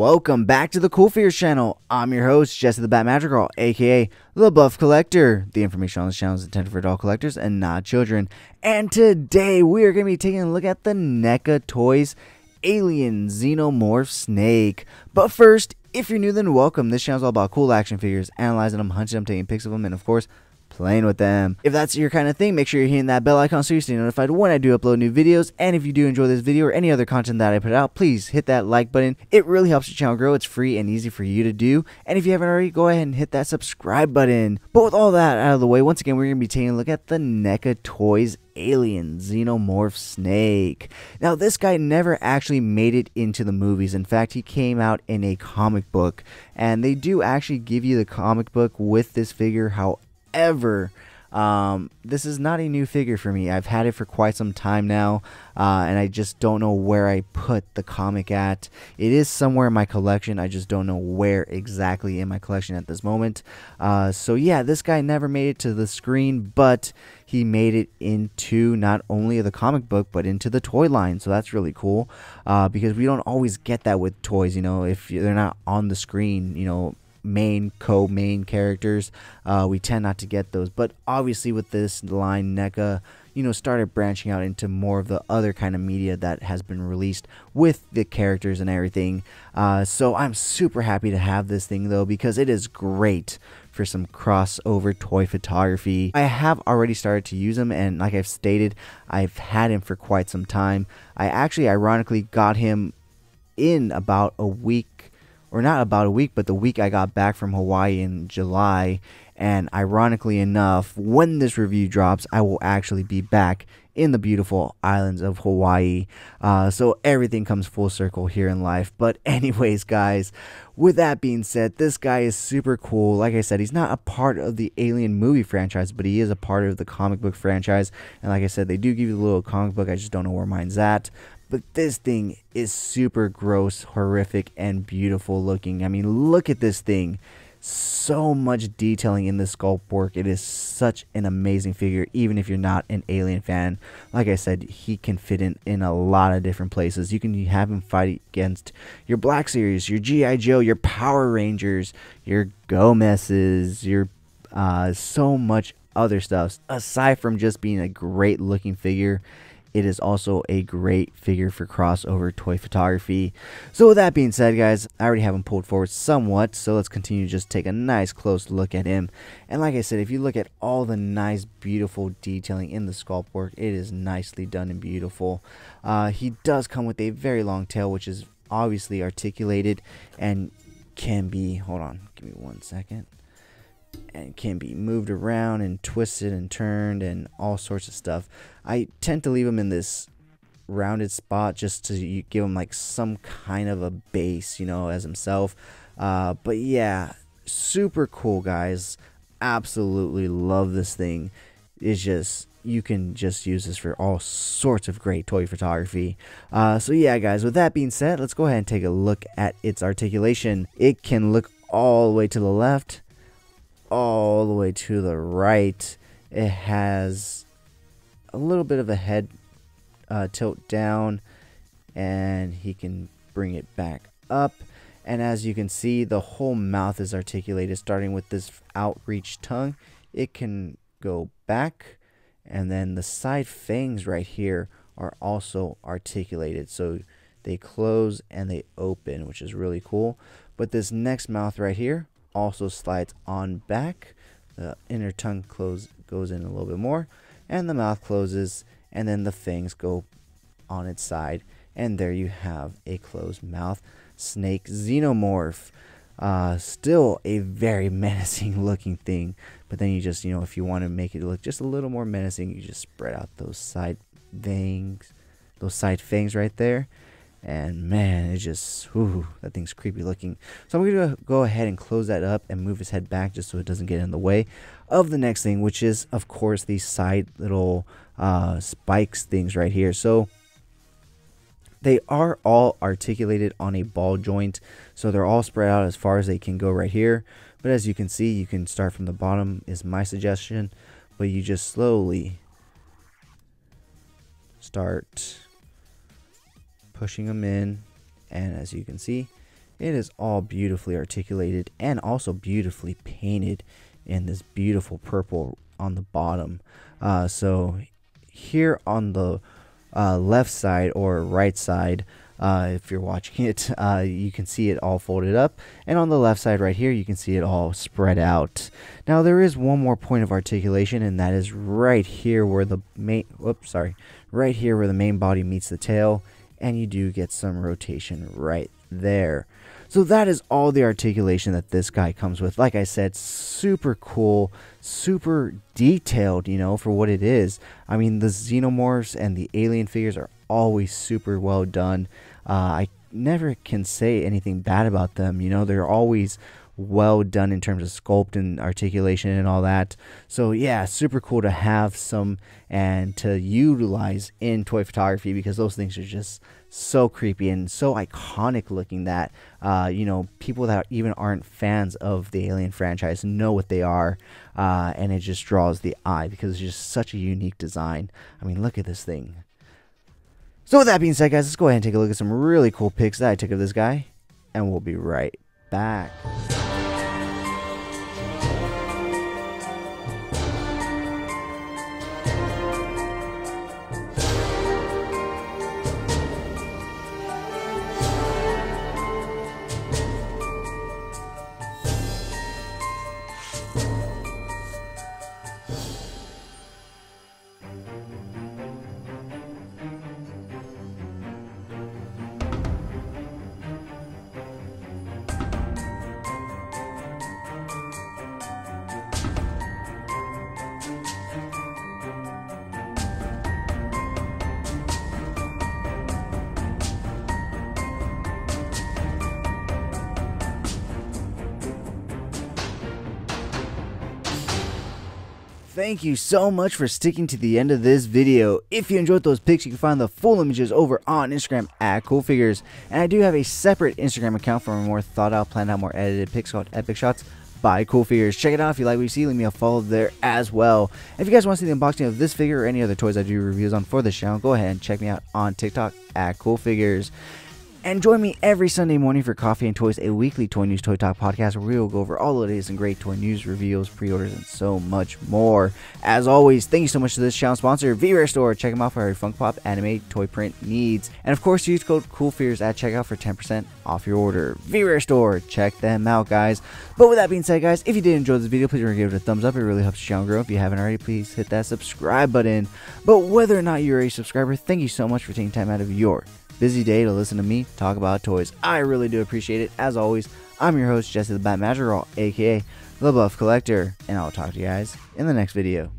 Welcome back to the CoolFigurez channel. I'm your host, Jesse the Bat Magic Girl, aka the Buff Collector. The information on this channel is intended for adult collectors and not children. And today we are going to be taking a look at the NECA Toys Alien Xenomorph Snake. But first, if you're new, then welcome. This channel is all about cool action figures, analyzing them, hunting them, taking pics of them, and of course, playing with them. If that's your kind of thing, make sure you're hitting that bell icon so you stay notified when I do upload new videos. And if you do enjoy this video or any other content that I put out, please hit that like button. It really helps your channel grow. It's free and easy for you to do. And if you haven't already, go ahead and hit that subscribe button. But with all that out of the way, once again, we're going to be taking a look at the NECA Toys Alien Xenomorph Snake. Now, this guy never actually made it into the movies. In fact, he came out in a comic book. And they do actually give you the comic book with this figure. However, this is not a new figure for me. I've had it for quite some time now, and I just don't know where I put the comic at. It is somewhere in my collection. I just don't know where exactly in my collection at this moment. So yeah, this guy never made it to the screen, but he made it into not only the comic book, but into the toy line. So that's really cool, because we don't always get that with toys, you know, if they're not on the screen, you know, main characters, we tend not to get those. But obviously with this line, NECA, you know, started branching out into more of the other kind of media that has been released with the characters and everything. So I'm super happy to have this thing though, because it is great for some crossover toy photography. I have already started to use him, and like I've stated, I've had him for quite some time. I actually ironically got him in about a week, or not about a week, but the week I got back from Hawaii in July. And ironically enough, when this review drops, I will actually be back in the beautiful islands of Hawaii. So everything comes full circle here in life. But anyways, guys, with that being said, this guy is super cool. Like I said, he's not a part of the Alien movie franchise, but he is a part of the comic book franchise. And like I said, they do give you the little comic book. I just don't know where mine's at. But this thing is super gross, horrific, and beautiful looking. I mean, look at this thing. So much detailing in the sculpt work. It is such an amazing figure, even if you're not an Alien fan. Like I said, he can fit in a lot of different places. You can have him fight against your Black Series, your G.I. Joe, your Power Rangers, your Gomez's, your so much other stuff. Aside from just being a great looking figure, it is also a great figure for crossover toy photography. So with that being said, guys, I already have him pulled forward somewhat, so let's continue to just take a nice close look at him. And like I said, if you look at all the nice, beautiful detailing in the sculpt work, it is nicely done and beautiful. He does come with a very long tail, which is obviously articulated and can be, hold on, give me 1 second. And can be moved around and twisted and turned and all sorts of stuff. I tend to leave him in this rounded spot just to give him like some kind of a base, you know, as himself. But yeah, super cool, guys. Absolutely love this thing. It's just, you can just use this for all sorts of great toy photography. So yeah, guys, with that being said, let's go ahead and take a look at its articulation. It can look all the way to the left, all the way to the right. It has a little bit of a head tilt down, and he can bring it back up. And as you can see, the whole mouth is articulated, starting with this outreach tongue. It can go back, and then the side fangs right here are also articulated, so they close and they open, which is really cool. But this next mouth right here also slides on back. The inner tongue goes in a little bit more, and the mouth closes, and then the fangs go on its side, and there you have a closed mouth snake xenomorph. Still a very menacing looking thing, but then you just, you know, if you want to make it look just a little more menacing, you just spread out those side fangs right there. And man, it's just, whew, that thing's creepy looking. So I'm going to go ahead and close that up and move his head back just so it doesn't get in the way of the next thing, which is, of course, these side little spikes things right here. So they are all articulated on a ball joint, so they're all spread out as far as they can go right here. But as you can see, you can start from the bottom is my suggestion, but you just slowly start pushing them in, and as you can see, It is all beautifully articulated and also beautifully painted in this beautiful purple on the bottom. So here on the left side or right side, if you're watching it, you can see it all folded up, and on the left side right here you can see it all spread out. Now there is one more point of articulation, and that is right here where the main right here where the main body meets the tail, and you do get some rotation right there. So that is all the articulation that this guy comes with. Like I said, super cool, super detailed, you know, for what it is. I mean, the xenomorphs and the alien figures are always super well done. I never can say anything bad about them. You know, they're always well done in terms of sculpt and articulation and all that. So yeah, super cool to have some and to utilize in toy photography, because those things are just so creepy and so iconic looking that you know, people that even aren't fans of the Alien franchise know what they are, and it just draws the eye because it's just such a unique design. I mean, look at this thing. So with that being said, guys, let's go ahead and take a look at some really cool pics that I took of this guy, and we'll be right back. Thank you so much for sticking to the end of this video. If you enjoyed those pics, you can find the full images over on Instagram at CoolFigurez. And I do have a separate Instagram account for more thought out, planned out, more edited pics called Epic Shots by CoolFigurez. Check it out if you like what you see. Leave me a follow there as well. If you guys want to see the unboxing of this figure or any other toys I do reviews on for this channel, go ahead and check me out on TikTok at CoolFigurez. And join me every Sunday morning for Coffee and Toys, a weekly toy news, toy talk podcast where we will go over all the latest and great toy news, reveals, pre-orders, and so much more. As always, thank you so much to this channel sponsor, VRare Store. Check them out for your Funko Pop anime toy print needs. And of course, use code CoolFigurez at checkout for 10% off your order. VRare Store, check them out, guys. But with that being said, guys, if you did enjoy this video, please remember to give it a thumbs up. It really helps the channel grow. If you haven't already, please hit that subscribe button. But whether or not you're a subscriber, thank you so much for taking time out of your busy day to listen to me talk about toys. I really do appreciate it. As always, I'm your host, Jesse the Bat Magic Girl, aka the Buff Collector, and I'll talk to you guys in the next video.